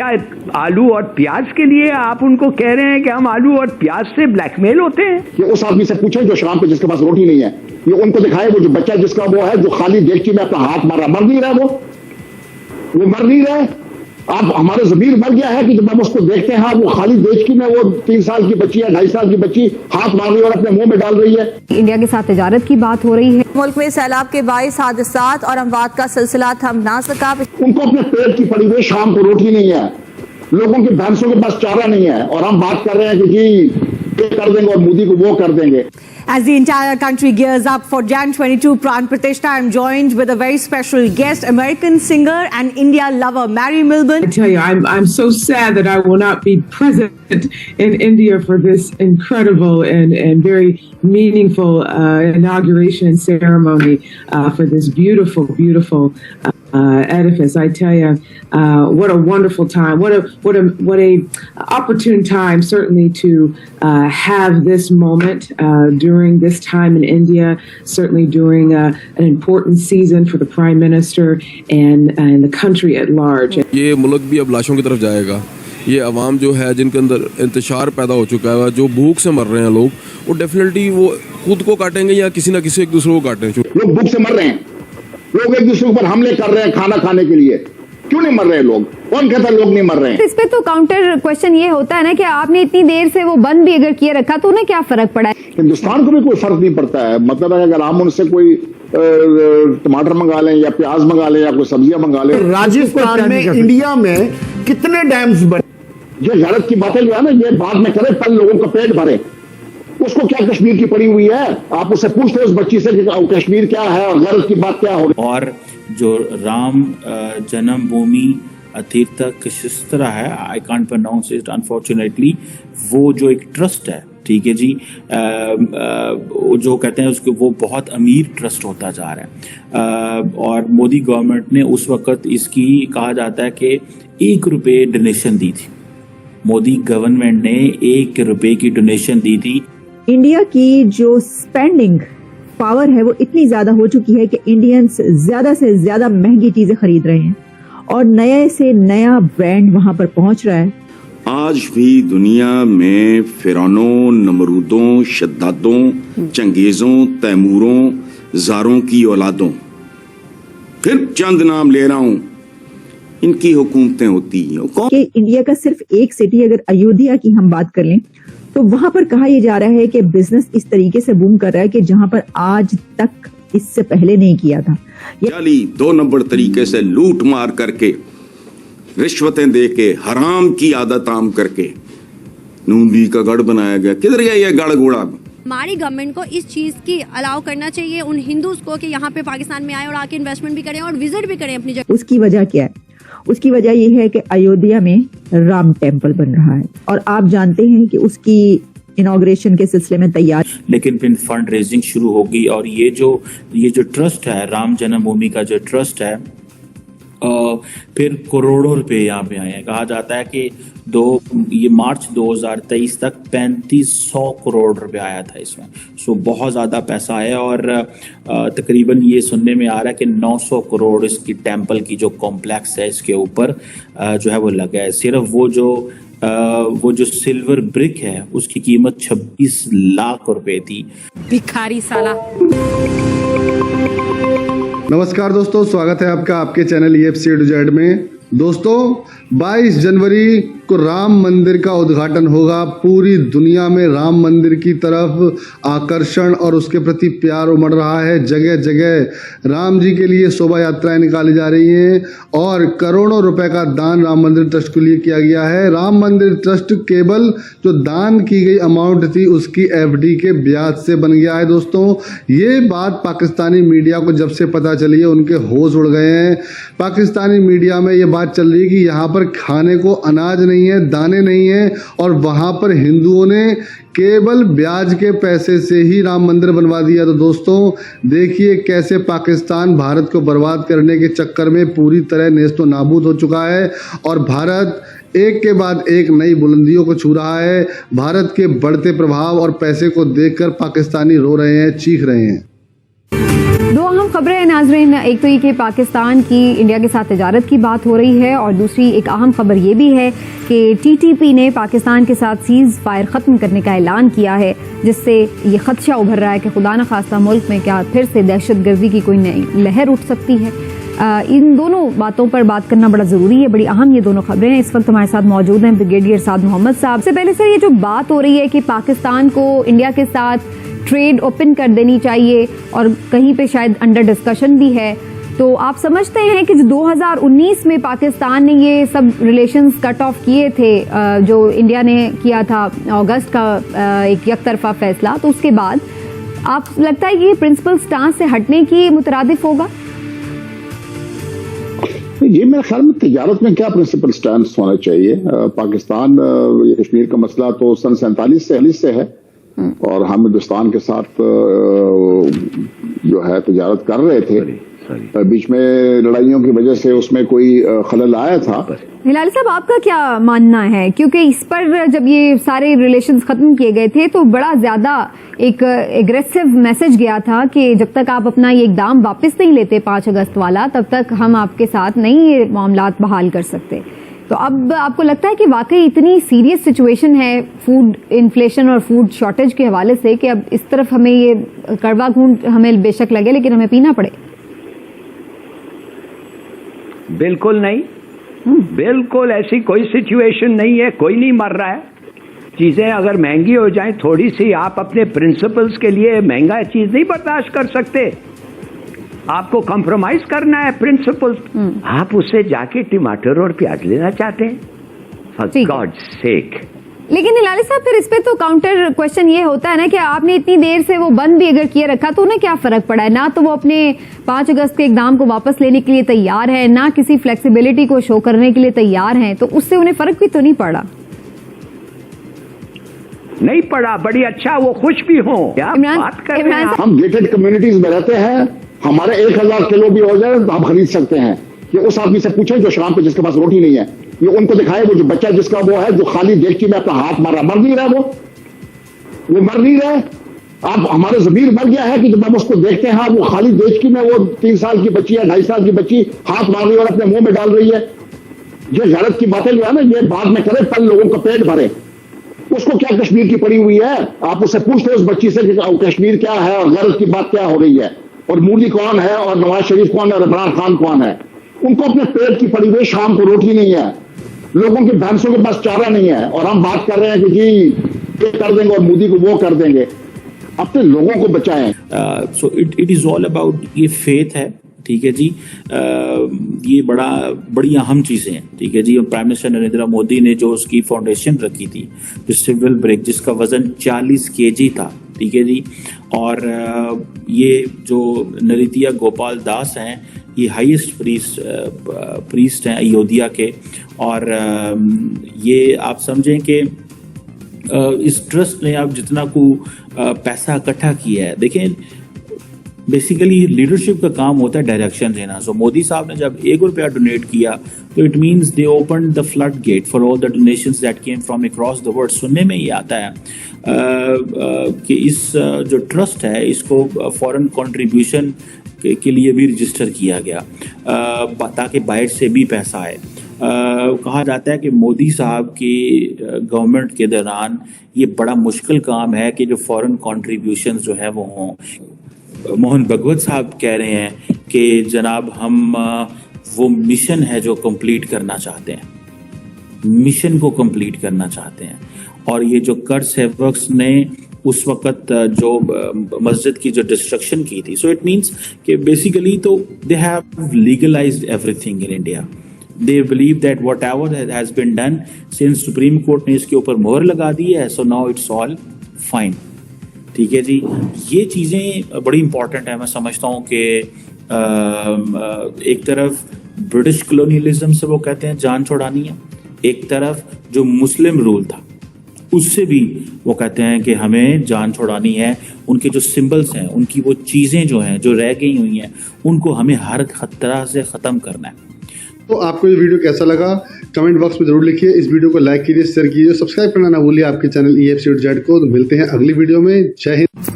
क्या आलू और प्याज के लिए आप उनको कह रहे हैं कि हम आलू और प्याज से ब्लैकमेल होते हैं? ये उस आदमी से पूछे जो शाम पे जिसके पास रोटी नहीं है, ये उनको दिखाए वो जो बच्चा जिसका वो है जो खाली देख में अपना हाथ मार रहा, मर नहीं रहा, वो मर नहीं रहा। आप हमारा ज़मीर मर गया है कि जब हम उसको देखते हैं वो खाली देशकी में वो 3 साल की बच्ची या 2.5 साल की बच्ची हाथ मार रही है और अपने मुंह में डाल रही है। इंडिया के साथ तिजारत की बात हो रही है। मुल्क में सैलाब के 22 हादसात और अमवात का सिलसिला थम ना सका। उनको अपने पेट की पड़ी हुई शाम को रोटी नहीं है, लोगों की भैंसों के पास चारा नहीं है, और हम बात कर रहे हैं कि जी ये कर देंगे और मोदी को वो कर देंगे। As the entire country gears up for Jan 22 Pran Pratishtha, I'm joined with a very special guest, American singer and India lover, Mary Milburn. I tell you, I'm so sad that I will not be present in India for this incredible and very meaningful inauguration ceremony for this beautiful edifice. I tell you, what a wonderful time! What a opportune time, certainly, to have this moment during this time in India. Certainly during an important season for the Prime Minister and the country at large. ये मुल्क भी अब लाशों की तरफ जाएगा। ये अवाम जो है जिनके अंदर इंतशार पैदा हो चुका है, जो भूख से मर रहे हैं लोग, वो डेफिनेटली वो खुद को काटेंगे या किसी ना किसी एक दूसरे को काटेंगे। लोग भूख से मर रहे हैं, लोग एक दूसरे पर हमले कर रहे हैं खाना खाने के लिए। क्यों नहीं मर रहे लोग? कौन कहता है लोग नहीं मर रहे हैं? इस पे तो काउंटर क्वेश्चन ये होता है ना कि आपने इतनी देर से वो बंद भी अगर किए रखा तो उन्हें क्या फर्क पड़ा है? हिंदुस्तान को भी कोई फर्क नहीं पड़ता है। मतलब अगर हम उनसे कोई टमाटर मंगा लें या प्याज मंगा लें या कोई सब्जियां मंगा लें। राजस्थान में, इंडिया में कितने डैम्स बने? ये गलत की बातें जो है ना, ये बाद में करे, पहले लोगों का पेट भरे। उसको क्या कश्मीर की पड़ी हुई है? आप उससे पूछते उस बच्ची से कि कश्मीर क्या है और गलत की बात क्या हो। और जो राम जन्मभूमि तीर्थ क्षेत्र है, I can't pronounce it unfortunately, वो जो एक ट्रस्ट है, ठीक है जी, जो कहते हैं उसको, वो बहुत अमीर ट्रस्ट होता जा रहा है। और मोदी गवर्नमेंट ने उस वक्त इसकी कहा जाता है कि 1 रुपये डोनेशन दी थी। मोदी गवर्नमेंट ने 1 रुपये की डोनेशन दी थी। इंडिया की जो स्पेंडिंग पावर है वो इतनी ज्यादा हो चुकी है कि इंडियंस ज्यादा से ज्यादा महंगी चीजें खरीद रहे हैं और नए से नया ब्रांड वहां पर पहुंच रहा है। आज भी दुनिया में फिरौनों, नमरूदों, शद्दादों, चंगेजों, तैमूरों, जारों की औलादों, फिर चंद नाम ले रहा हूं, इनकी हुकूमतें होती हैं। कि इंडिया का सिर्फ एक सिटी, अगर अयोध्या की हम बात कर लें तो वहां पर कहा यह जा रहा है कि बिजनेस इस तरीके से बूम कर रहा है कि जहां पर आज तक इससे पहले नहीं किया था। जाली 2 नंबर तरीके से लूट मार करके, रिश्वतें दे के, हराम की आदत आम करके नूंदी का गढ़ बनाया गया। किधर गया ये गढ़ घोड़ा? हमारी गवर्नमेंट को इस चीज की अलाउ करना चाहिए उन हिंदूज को कि यहाँ पे पाकिस्तान में आए और आके इन्वेस्टमेंट भी करें और विजिट भी करें अपनी जगह। उसकी वजह क्या है? उसकी वजह यह है कि अयोध्या में राम टेम्पल बन रहा है और आप जानते हैं कि उसकी इनॉग्रेशन के सिलसिले में तैयार, लेकिन फिर फंड रेजिंग शुरू होगी और ये जो ट्रस्ट है, राम जन्मभूमि का जो ट्रस्ट है, फिर करोड़ों रुपए यहाँ पे आए हैं। कहा जाता है कि ये मार्च 2023 तक 3500 करोड़ रुपए आया था इसमें। सो बहुत ज़्यादा पैसा है और तकरीबन ये सुनने में आ रहा है कि 900 करोड़ इसकी टेम्पल की जो कॉम्प्लेक्स है इसके ऊपर जो है वो लगा है। सिर्फ वो जो सिल्वर ब्रिक है उसकी कीमत 26 लाख रुपए थी। भिखारी साला। नमस्कार दोस्तों, स्वागत है आपका आपके channel EFC A to Z में। दोस्तों 22 जनवरी को राम मंदिर का उद्घाटन होगा। पूरी दुनिया में राम मंदिर की तरफ आकर्षण और उसके प्रति प्यार उमड़ रहा है। जगह जगह राम जी के लिए शोभा यात्राएं निकाली जा रही हैं और करोड़ों रुपए का दान राम मंदिर ट्रस्ट के लिए किया गया है। राम मंदिर ट्रस्ट केवल जो दान की गई अमाउंट थी उसकी FD के ब्याज से बन गया है। दोस्तों ये बात पाकिस्तानी मीडिया को जब से पता चली है उनके होश उड़ गए हैं। पाकिस्तानी मीडिया में ये बात चल रही है कि यहाँ पर खाने को अनाज नहीं है, दाने नहीं है और वहाँ पर हिंदुओं ने केवल ब्याज के पैसे से ही राम मंदिर बनवा दिया। तो दोस्तों देखिए कैसे पाकिस्तान भारत को बर्बाद करने के चक्कर में पूरी तरह नेस्तो नाबूद हो चुका है और भारत एक के बाद एक नई बुलंदियों को छू रहा है। भारत के बढ़ते प्रभाव और पैसे को देखकर पाकिस्तानी रो रहे हैं, चीख रहे हैं। दो अहम खबरें हैं नाजरीन, एक तो ये कि पाकिस्तान की इंडिया के साथ तिजारत की बात हो रही है और दूसरी एक अहम खबर ये भी है कि टीटीपी ने पाकिस्तान के साथ सीज फायर ख़त्म करने का ऐलान किया है, जिससे ये खदशा उभर रहा है कि खुदा न खास्ता मुल्क में क्या फिर से दहशतगर्दी की कोई नई लहर उठ सकती है। इन दोनों बातों पर बात करना बड़ा ज़रूरी है, बड़ी अहम ये दोनों खबरें हैं। इस वक्त हमारे साथ मौजूद हैं ब्रिगेडियर साद मोहम्मद साहब। से पहले सर, ये जो बात हो रही है कि पाकिस्तान को इंडिया के साथ ट्रेड ओपन कर देनी चाहिए और कहीं पे शायद अंडर डिस्कशन भी है, तो आप समझते हैं कि जो 2019 में पाकिस्तान ने ये सब रिलेशंस कट ऑफ किए थे, जो इंडिया ने किया था अगस्त का एक यकतरफा फैसला, तो उसके बाद आप लगता है कि ये प्रिंसिपल स्टांस से हटने की मुतरादिफ होगा? ये मेरे ख्याल में तिजारत में क्या प्रिंसिपल स्टैंड होना चाहिए। पाकिस्तान कश्मीर का मसला तो सन 47 से है और हम हिंदुस्तान के साथ जो है तिजारत कर रहे थे। बीच में लड़ाइयों की वजह से उसमें कोई खलल आया था। हिलाली साहब, आपका क्या मानना है? क्योंकि इस पर जब ये सारे रिलेशंस खत्म किए गए थे तो बड़ा ज्यादा एक एग्रेसिव मैसेज गया था कि जब तक आप अपना ये इकदाम वापस नहीं लेते 5 अगस्त वाला, तब तक हम आपके साथ नहीं ये मामलात बहाल कर सकते। तो अब आपको लगता है कि वाकई इतनी सीरियस सिचुएशन है फूड इन्फ्लेशन और फूड शॉर्टेज के हवाले से कि अब इस तरफ हमें ये कड़वा घूंट हमें बेशक लगे लेकिन हमें पीना पड़े? बिल्कुल नहीं, बिल्कुल ऐसी कोई सिचुएशन नहीं है, कोई नहीं मर रहा है। चीजें अगर महंगी हो जाएं थोड़ी सी, आप अपने प्रिंसिपल्स के लिए महंगा चीज नहीं बर्दाश्त कर सकते, आपको कॉम्प्रोमाइज करना है प्रिंसिपल्स। आप उससे जाके टमाटर और प्याज लेना चाहते हैं, फॉर गॉड्स सेक। लेकिन हिलाली साहब, फिर इस पे तो काउंटर क्वेश्चन ये होता है ना कि आपने इतनी देर से वो बंद भी अगर किए रखा तो उन्हें क्या फर्क पड़ा है? ना तो वो अपने 5 अगस्त के इकदाम को वापस लेने के लिए तैयार है, ना किसी फ्लेक्सिबिलिटी को शो करने के लिए तैयार हैं, तो उससे उन्हें फर्क भी तो नहीं पड़ा। नहीं पड़ा, बड़ी अच्छा, वो खुश भी हो। क्या बात कर रहे हैं? हम गेटेड कम्युनिटीज में रहते हैं, हमारे 1000 किलो भी हो जाए तो हम खरीद सकते हैं। ये उस आदमी से पूछे जो शाम पे जिसके पास रोटी नहीं है, ये उनको दिखाए वो जो बच्चा जिसका वो है जो खाली देख में अपना हाथ मार रहा, मर नहीं रहा, वो मर नहीं रहा। आप हमारे ज़मीर मर गया है कि जब हम उसको देखते हैं वो खाली देख में वो 3 साल की बच्ची या 2.5 साल की बच्ची हाथ मार रही है और अपने मुंह में डाल रही है। ये गलत की बातें जो है ना, ये बाद में करे, पल लोगों का पेट भरे। उसको क्या कश्मीर की पड़ी हुई है? आप उससे पूछते उस बच्ची से कि कश्मीर क्या है और गलत की बात क्या हो रही है और मोदी कौन है और नवाज शरीफ कौन है और इमरान खान कौन है। उनको अपने पेट की पड़ी हुई, शाम को रोटी नहीं है, लोगों के भैंसों के पास चारा नहीं है, और हम बात कर रहे हैं कि जी ये कर देंगे और मोदी को वो कर देंगे। अपने लोगों को बचाएं। So it is all about, ये फेथ है, ठीक है जी। ये बड़ी अहम चीजें हैं, ठीक है जी। और प्राइम मिनिस्टर नरेंद्र मोदी ने जो उसकी फाउंडेशन रखी थी, जो सिविल ब्रिक, जिसका वजन 40 kg था, ठीक है जी। और ये जो नृत्या गोपाल दास हैं, ये हाईएस्ट प्रीस्ट हैं अयोध्या के। और ये आप समझें कि इस ट्रस्ट ने अब जितना को पैसा इकट्ठा किया है, देखें बेसिकली लीडरशिप का काम होता है डायरेक्शन देना। सो मोदी साहब ने जब ₹1 डोनेट किया तो it means they open the flood get for all the donations that came from across the world. सुनने में ये आता है कि इस जो ट्रस्ट है इसको फॉरेन कंट्रीब्यूशन के लिए भी रजिस्टर किया गया ताकि बाहर से भी पैसा आए। कहा जाता है कि मोदी साहब की गवर्नमेंट के दौरान ये बड़ा मुश्किल काम है कि जो फॉरेन कंट्रीब्यूशंस जो है वो हों। मोहन भगवत साहब कह रहे हैं कि जनाब हम वो मिशन है जो कंप्लीट करना चाहते हैं, मिशन को कंप्लीट करना चाहते हैं। और ये जो कर सेवक्स ने उस वक्त जो मस्जिद की जो डिस्ट्रक्शन की थी, सो इट मीन्स कि बेसिकली तो they have legalized everything in India. They believe that whatever has been done since supreme court ने इसके ऊपर मोहर लगा दी है, so now it's all fine, ठीक है जी। ये चीज़ें बड़ी इंपॉर्टेंट है। मैं समझता हूँ कि एक तरफ ब्रिटिश कॉलोनियलिज्म से वो कहते हैं जान छुड़ानी है, एक तरफ जो मुस्लिम रूल था उससे भी वो कहते हैं कि हमें जान छुड़ानी है। उनके जो सिंबल्स हैं, उनकी वो चीज़ें जो हैं जो रह गई हुई हैं, उनको हमें हर तरह से ख़त्म करना है। तो आपको ये वीडियो कैसा लगा कमेंट बॉक्स में जरूर लिखिए। इस वीडियो को लाइक कीजिए, शेयर कीजिए, सब्सक्राइब करना ना भूलिए आपके चैनल EFC को। तो मिलते हैं अगली वीडियो में। जय हिंद।